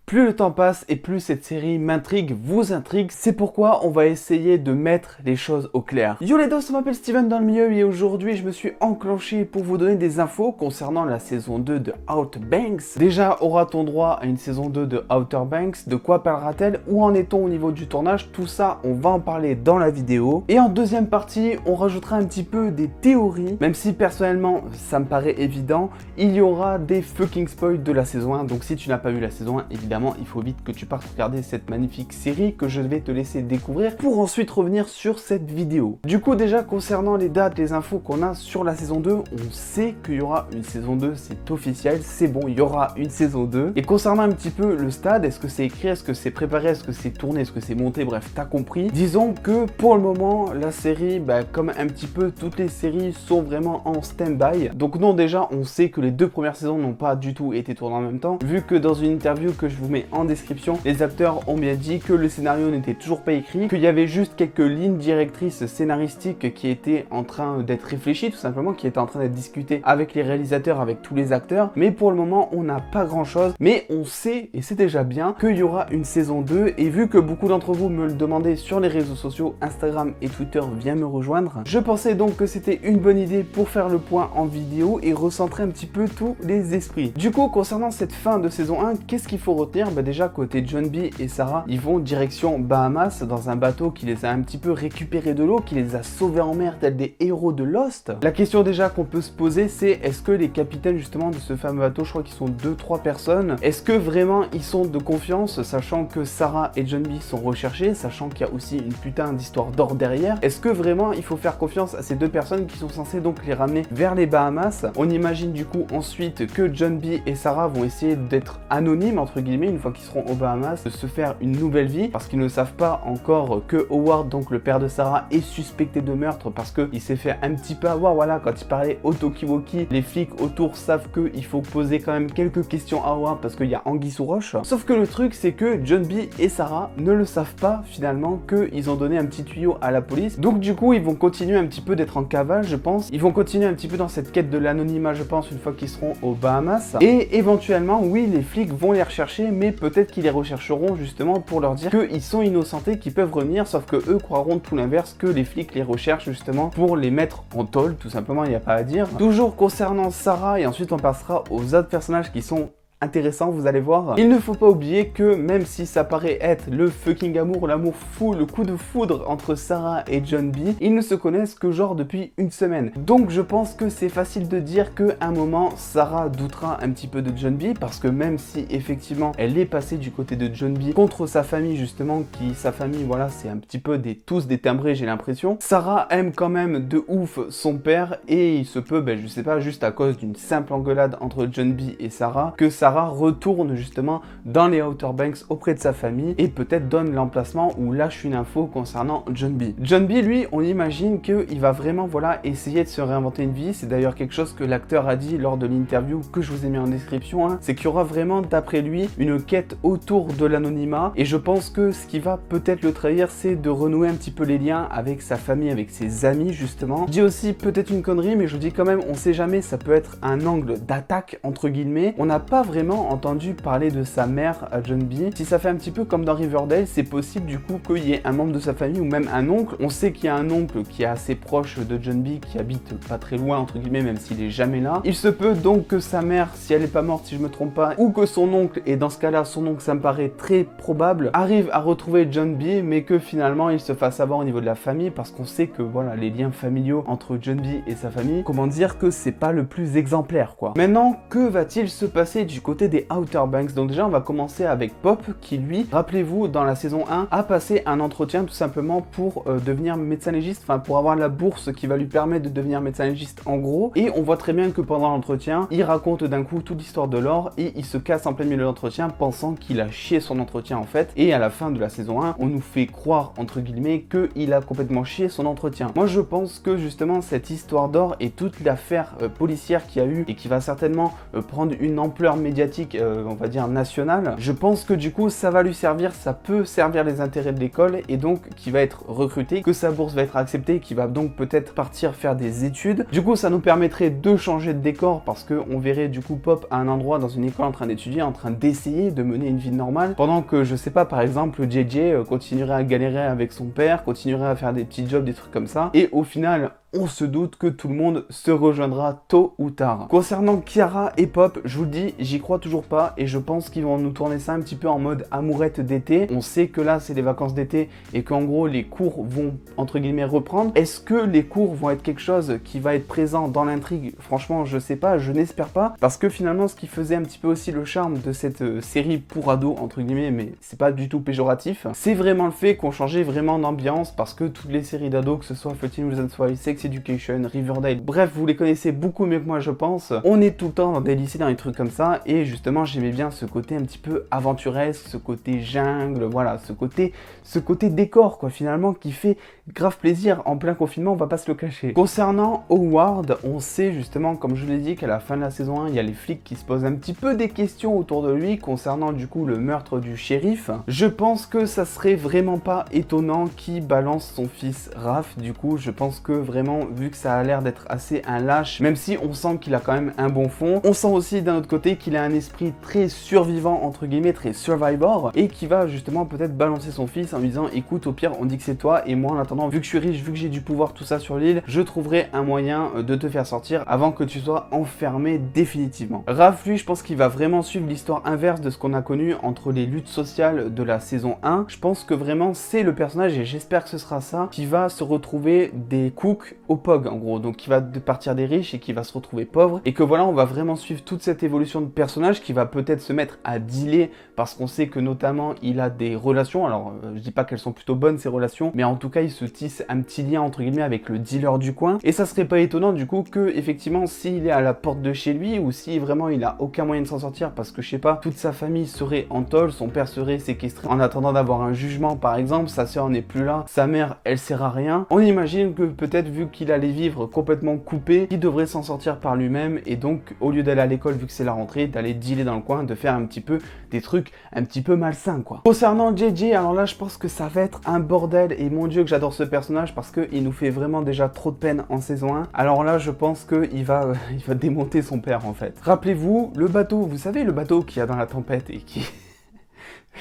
Plus le temps passe et plus cette série m'intrigue, vous intrigue, c'est pourquoi on va essayer de mettre les choses au clair. Yo les dos, je m'appelle Steven dans le milieu et aujourd'hui je me suis enclenché pour vous donner des infos concernant la saison 2 de Outer Banks. Déjà, aura-t-on droit à une saison 2 de Outer Banks? De quoi parlera-t-elle? Où en est-on au niveau du tournage? Tout ça, on va en parler dans la vidéo. Et en deuxième partie, on rajoutera un petit peu des théories, même si personnellement, ça me paraît évident, il y aura des fucking spoils de la saison 1, donc si tu n'as pas vu la saison 1, évidemment, il faut vite que tu partes regarder cette magnifique série que je vais te laisser découvrir pour ensuite revenir sur cette vidéo. Du coup, déjà, concernant les dates, les infos qu'on a sur la saison 2, on sait qu'il y aura une saison 2, c'est officiel, c'est bon, il y aura une saison 2. Et concernant un petit peu le stade, est-ce que c'est écrit, est-ce que c'est préparé, est-ce que c'est tourné, est-ce que c'est monté, bref, t'as compris. Disons que pour le moment, la série, comme un petit peu toutes les séries, sont vraiment en stand-by. Donc non, déjà, on sait que les deux premières saisons n'ont pas du tout été tournées en même temps, vu que dans une interview que je vous mets en description, les acteurs ont bien dit que le scénario n'était toujours pas écrit, qu'il y avait juste quelques lignes directrices scénaristiques qui étaient en train d'être réfléchies, tout simplement, qui étaient en train d'être discutées avec les réalisateurs, avec tous les acteurs, mais pour le moment, on n'a pas grand-chose, mais on sait, et c'est déjà bien, qu'il y aura une saison 2, et vu que beaucoup d'entre vous me le demandaient sur les réseaux sociaux, Instagram et Twitter, viens me rejoindre, je pensais donc que c'était une bonne idée pour faire le point en vidéo et recentrer un petit peu tous les esprits. Du coup, concernant cette fin de saison 1, qu'est-ce qu'il faut retenir? Déjà, côté John B et Sarah, ils vont direction Bahamas dans un bateau qui les a un petit peu récupérés de l'eau, qui les a sauvés en mer tels des héros de Lost. La question déjà qu'on peut se poser, c'est est-ce que les capitaines justement de ce fameux bateau, je crois qu'ils sont 2-3 personnes, est-ce que vraiment ils sont de confiance, sachant que Sarah et John B sont recherchés, sachant qu'il y a aussi une putain d'histoire d'or derrière? Est-ce que vraiment il faut faire confiance à ces deux personnes qui sont censées donc les ramener vers les Bahamas? On imagine du coup ensuite que John B et Sarah vont essayer d'être anonymes entre guillemets une fois qu'ils seront aux Bahamas, de se faire une nouvelle vie, parce qu'ils ne savent pas encore que Howard, donc le père de Sarah, est suspecté de meurtre parce qu'il s'est fait un petit peu avoir, voilà, quand il parlait au talkie-walkie, les flics autour savent qu'il faut poser quand même quelques questions à Howard parce qu'il y a anguille sous roche. Sauf que le truc, c'est que John B et Sarah ne le savent pas finalement qu'ils ont donné un petit tuyau à la police, donc du coup ils vont continuer un petit peu d'être en cavale, je pense, ils vont continuer un petit peu dans cette quête de l'anonymat, je pense, une fois qu'ils seront aux Bahamas, et éventuellement, oui, les flics vont les rechercher, mais peut-être qu'ils les rechercheront justement pour leur dire qu'ils sont innocentés, qu'ils peuvent revenir, sauf que eux croiront tout l'inverse, que les flics les recherchent justement pour les mettre en tôle, tout simplement, il n'y a pas à dire. Toujours concernant Sarah, et ensuite on passera aux autres personnages qui sont intéressant, vous allez voir. Il ne faut pas oublier que même si ça paraît être le fucking amour, l'amour fou, le coup de foudre entre Sarah et John B, ils ne se connaissent que genre depuis une semaine. Donc je pense que c'est facile de dire qu'à un moment, Sarah doutera un petit peu de John B, parce que même si effectivement elle est passée du côté de John B contre sa famille justement, sa famille, voilà, c'est un petit peu tous des timbrés, j'ai l'impression. Sarah aime quand même de ouf son père, et il se peut, je sais pas, juste à cause d'une simple engueulade entre John B et Sarah, que Sarah retourne justement dans les Outer Banks auprès de sa famille et peut-être donne l'emplacement ou lâche une info concernant John B. John B, lui, on imagine qu'il va vraiment, voilà, essayer de se réinventer une vie. C'est d'ailleurs quelque chose que l'acteur a dit lors de l'interview que je vous ai mis en description, hein. C'est qu'il y aura vraiment, d'après lui, une quête autour de l'anonymat, et je pense que ce qui va peut-être le trahir, c'est de renouer un petit peu les liens avec sa famille, avec ses amis justement. Je dis aussi peut-être une connerie, mais je dis quand même, on sait jamais, ça peut être un angle d'attaque entre guillemets. On n'a pas vraiment entendu parler de sa mère à John B. Si ça fait un petit peu comme dans Riverdale, c'est possible du coup qu'il y ait un membre de sa famille ou même un oncle. On sait qu'il y a un oncle qui est assez proche de John B, qui habite pas très loin entre guillemets, même s'il est jamais là. Il se peut donc que sa mère, si elle est pas morte, si je me trompe pas, ou que son oncle, et dans ce cas-là son oncle, ça me paraît très probable, arrive à retrouver John B, mais que finalement il se fasse avoir au niveau de la famille, parce qu'on sait que voilà, les liens familiaux entre John B et sa famille, comment dire que c'est pas le plus exemplaire quoi. Maintenant, que va-t-il se passer du côté des Outer Banks? Donc déjà on va commencer avec Pop, qui lui, rappelez-vous, dans la saison 1 a passé un entretien tout simplement pour devenir médecin légiste, enfin pour avoir la bourse qui va lui permettre de devenir médecin légiste en gros, et on voit très bien que pendant l'entretien il raconte d'un coup toute l'histoire de l'or et il se casse en plein milieu de l'entretien pensant qu'il a chié son entretien en fait, et à la fin de la saison 1 on nous fait croire entre guillemets qu'il a complètement chié son entretien. Moi je pense que justement cette histoire d'or et toute l'affaire policière qu'il y a eu et qui va certainement prendre une ampleur médiatique médiatique, on va dire nationale, je pense que du coup ça va lui servir, ça peut servir les intérêts de l'école et donc qui va être recruté, que sa bourse va être acceptée, qui va donc peut-être partir faire des études. Du coup ça nous permettrait de changer de décor parce que on verrait du coup Pop à un endroit dans une école en train d'étudier, en train d'essayer de mener une vie normale, pendant que je sais pas, par exemple JJ continuerait à galérer avec son père, continuerait à faire des petits jobs, des trucs comme ça, et au final on se doute que tout le monde se rejoindra tôt ou tard. Concernant Kiara et Pop, je vous le dis, j'y crois toujours pas et je pense qu'ils vont nous tourner ça un petit peu en mode amourette d'été. On sait que là c'est les vacances d'été et qu'en gros les cours vont entre guillemets reprendre. Est-ce que les cours vont être quelque chose qui va être présent dans l'intrigue? Franchement je sais pas, je n'espère pas, parce que finalement ce qui faisait un petit peu aussi le charme de cette série pour ados entre guillemets, mais c'est pas du tout péjoratif, c'est vraiment le fait qu'on changeait vraiment d'ambiance, parce que toutes les séries d'ados, que ce soit 13 Reasons Why, Sex Education, Riverdale, bref, vous les connaissez beaucoup mieux que moi je pense. On est tout le temps dans des lycées, dans des trucs comme ça, et justement j'aimais bien ce côté un petit peu aventuresque, ce côté jungle, voilà, ce côté décor quoi finalement, qui fait grave plaisir en plein confinement, on va pas se le cacher. Concernant Howard, on sait justement, comme je l'ai dit, qu'à la fin de la saison 1, il y a les flics qui se posent un petit peu des questions autour de lui concernant du coup le meurtre du shérif. Je pense que ça serait vraiment pas étonnant qu'il balance son fils Raph, du coup je pense que vraiment, vu que ça a l'air d'être assez un lâche, même si on sent qu'il a quand même un bon fond, on sent aussi d'un autre côté qu'il a un esprit très survivant entre guillemets, très survivor, et qui va justement peut-être balancer son fils en lui disant écoute, au pire on dit que c'est toi, et moi en attendant, vu que je suis riche, vu que j'ai du pouvoir tout ça sur l'île, je trouverai un moyen de te faire sortir avant que tu sois enfermé définitivement. Raph, lui, je pense qu'il va vraiment suivre l'histoire inverse de ce qu'on a connu entre les luttes sociales de la saison 1. Je pense que vraiment c'est le personnage, et j'espère que ce sera ça, qui va se retrouver des cooks au POG en gros, donc qui va partir des riches et qui va se retrouver pauvre, et que voilà, on va vraiment suivre toute cette évolution de personnage qui va peut-être se mettre à dealer, parce qu'on sait que notamment il a des relations, alors je dis pas qu'elles sont plutôt bonnes ces relations, mais en tout cas il se tisse un petit lien entre guillemets avec le dealer du coin, et ça serait pas étonnant du coup que effectivement s'il est à la porte de chez lui, ou si vraiment il a aucun moyen de s'en sortir parce que je sais pas, toute sa famille serait en tôle, son père serait séquestré en attendant d'avoir un jugement par exemple, sa soeur n'est plus là, sa mère elle sert à rien, on imagine que peut-être vu qu'il allait vivre complètement coupé, il devrait s'en sortir par lui-même, et donc au lieu d'aller à l'école vu que c'est la rentrée, d'aller dealer dans le coin, de faire un petit peu des trucs un petit peu malsains quoi. Concernant JJ, alors là je pense que ça va être un bordel, et mon dieu que j'adore ce personnage parce qu'il nous fait vraiment déjà trop de peine en saison 1, alors là je pense qu'il va, il va démonter son père en fait. Rappelez-vous, le bateau, vous savez le bateau qu'il y a dans la tempête et qui...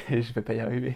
je vais pas y arriver.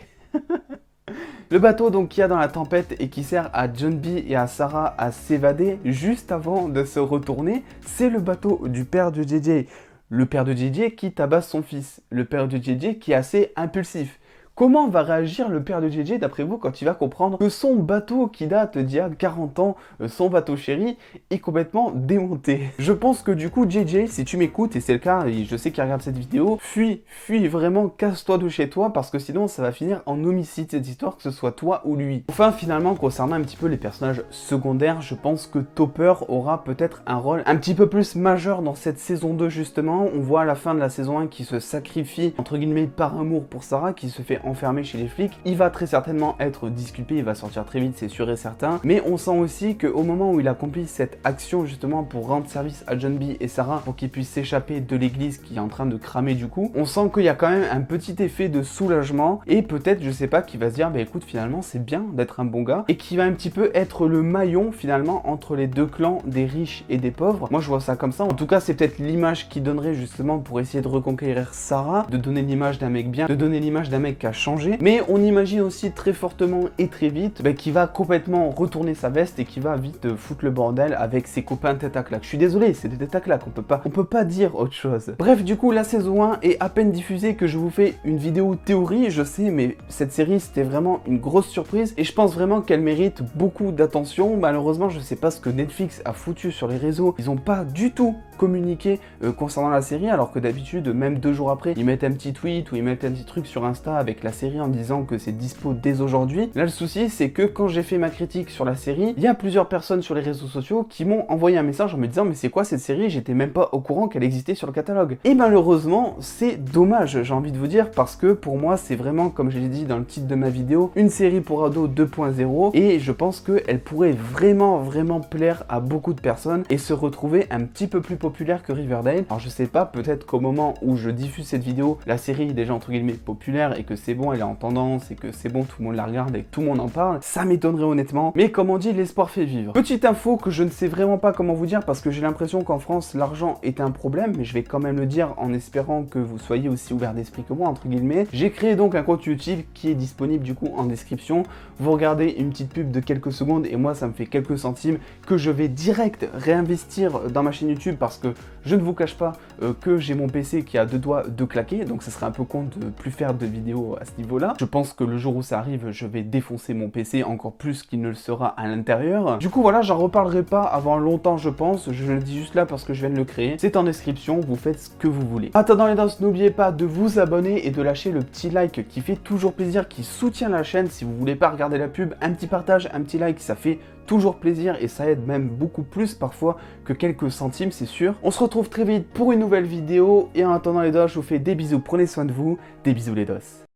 Le bateau donc qu'il y a dans la tempête et qui sert à John B et à Sarah à s'évader juste avant de se retourner, c'est le bateau du père de JJ. Le père de JJ qui tabasse son fils, le père de JJ qui est assez impulsif. Comment va réagir le père de JJ d'après vous quand il va comprendre que son bateau qui date d'il y a 40 ans, son bateau chéri, est complètement démonté? Je pense que du coup JJ, si tu m'écoutes, et c'est le cas, et je sais qu'il regarde cette vidéo, fuis vraiment, casse-toi de chez toi, parce que sinon ça va finir en homicide cette histoire, que ce soit toi ou lui. Enfin finalement, concernant un petit peu les personnages secondaires, je pense que Topper aura peut-être un rôle un petit peu plus majeur dans cette saison 2 justement. On voit à la fin de la saison 1 qu'il se sacrifie entre guillemets par amour pour Sarah, qui se fait enfermé chez les flics. Il va très certainement être disculpé, il va sortir très vite, c'est sûr et certain, mais on sent aussi qu'au moment où il accomplit cette action justement pour rendre service à John B et Sarah pour qu'ils puissent s'échapper de l'église qui est en train de cramer du coup, on sent qu'il y a quand même un petit effet de soulagement, et peut-être, je sais pas, qu'il va se dire bah écoute, finalement c'est bien d'être un bon gars, et qui va un petit peu être le maillon finalement entre les deux clans des riches et des pauvres. Moi je vois ça comme ça, en tout cas c'est peut-être l'image qui donnerait justement pour essayer de reconquérir Sarah, de donner l'image d'un mec bien, de donner l'image d'un mec qui a changé, mais on imagine aussi très fortement et très vite qu'il va complètement retourner sa veste et qui va vite foutre le bordel avec ses copains tête à claque. Je suis désolé, c'est des têtes à claque, on peut pas dire autre chose. Bref, du coup la saison 1 est à peine diffusée que je vous fais une vidéo théorie, je sais, mais cette série c'était vraiment une grosse surprise et je pense vraiment qu'elle mérite beaucoup d'attention. Malheureusement je sais pas ce que Netflix a foutu sur les réseaux, ils ont pas du tout communiqué concernant la série, alors que d'habitude même 2 jours après ils mettent un petit tweet ou ils mettent un petit truc sur Insta avec avec la série en disant que c'est dispo dès aujourd'hui. Là le souci c'est que quand j'ai fait ma critique sur la série, il y a plusieurs personnes sur les réseaux sociaux qui m'ont envoyé un message en me disant mais c'est quoi cette série, j'étais même pas au courant qu'elle existait sur le catalogue. Et malheureusement c'est dommage, j'ai envie de vous dire, parce que pour moi c'est vraiment, comme je l'ai dit dans le titre de ma vidéo, une série pour ados 2.0 et je pense qu'elle pourrait vraiment plaire à beaucoup de personnes et se retrouver un petit peu plus populaire que Riverdale. Alors je sais pas, peut-être qu'au moment où je diffuse cette vidéo, la série est déjà entre guillemets populaire et que c'est bon, elle est en tendance et que c'est bon, tout le monde la regarde et que tout le monde en parle, ça m'étonnerait honnêtement, mais comme on dit, l'espoir fait vivre. Petite info que je ne sais vraiment pas comment vous dire parce que j'ai l'impression qu'en France l'argent est un problème, mais je vais quand même le dire en espérant que vous soyez aussi ouvert d'esprit que moi entre guillemets. J'ai créé donc un compte YouTube qui est disponible du coup en description. Vous regardez une petite pub de quelques secondes et moi ça me fait quelques centimes que je vais direct réinvestir dans ma chaîne YouTube parce que je ne vous cache pas que j'ai mon PC qui a deux doigts de claquer, donc ça serait un peu con de plus faire de vidéos à ce niveau-là. Je pense que le jour où ça arrive, je vais défoncer mon PC encore plus qu'il ne le sera à l'intérieur. Du coup voilà, j'en reparlerai pas avant longtemps je pense, je le dis juste là parce que je viens de le créer. C'est en description, vous faites ce que vous voulez. Attendant les danses, n'oubliez pas de vous abonner et de lâcher le petit like qui fait toujours plaisir, qui soutient la chaîne. Si vous voulez pas regarder la pub, un petit partage, un petit like, ça fait toujours plaisir et ça aide même beaucoup plus parfois que quelques centimes, c'est sûr. On se retrouve très vite pour une nouvelle vidéo et en attendant les dos, je vous fais des bisous, prenez soin de vous, des bisous les dos.